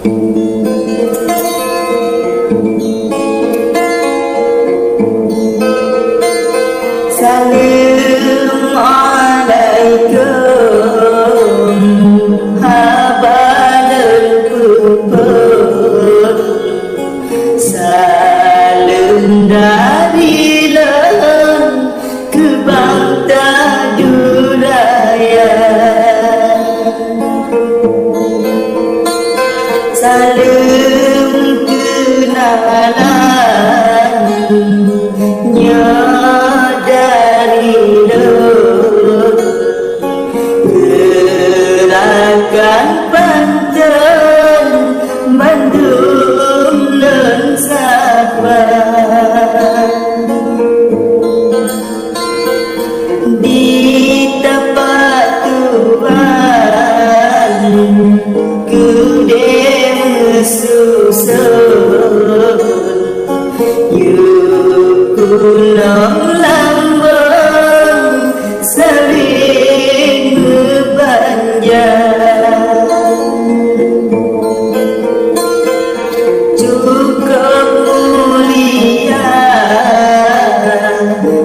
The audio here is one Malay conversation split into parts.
Assalamualaikum habaran puput, salam dari lam ke bangsa Duraya. Salam kenalannya dari lam gerakan Banten, Bandung dan Sabah. Di tempat Tuhan kude susun, yuk kunong lambang saling bebanjar. Cukup mulia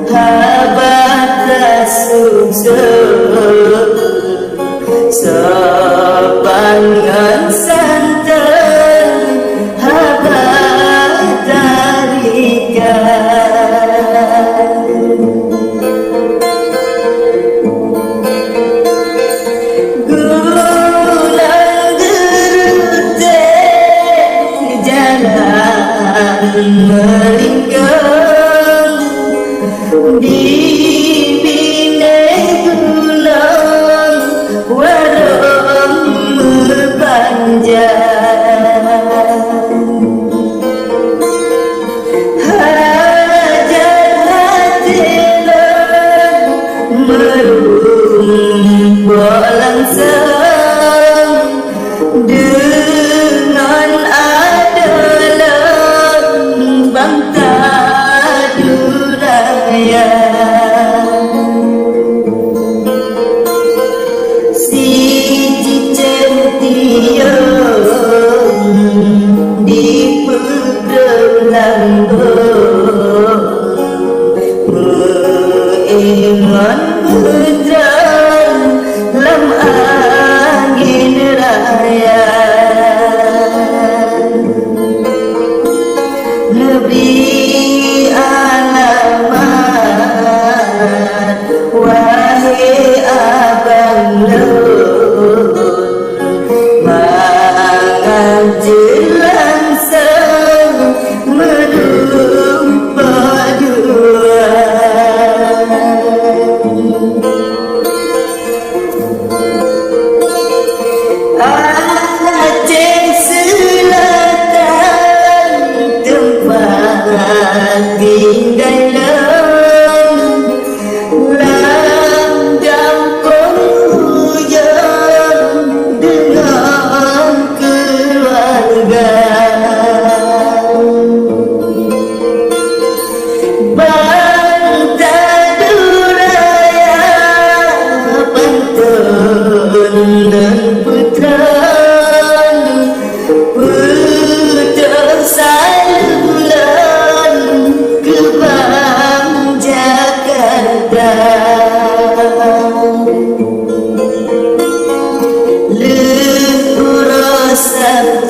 habat susun, sopangan santan habat tarikan. Gulang gerute jalan melingkar, di bine gulang warung berpanjang. Hajat hatilah merumpok langsung dengan adalah bangsa Duraya. Si cicentium di pergelangan, mengingat hujan lam angin raya. Lebih alamat wahai abang Lut, mangan jelangsang menumpah dua. Aceh Selatan tempat tinggalan, kampung hujan dengan keluarga. Bangsa Duraya, Banten dan Putra, putus saluran ke Bang Jakarta. Urusan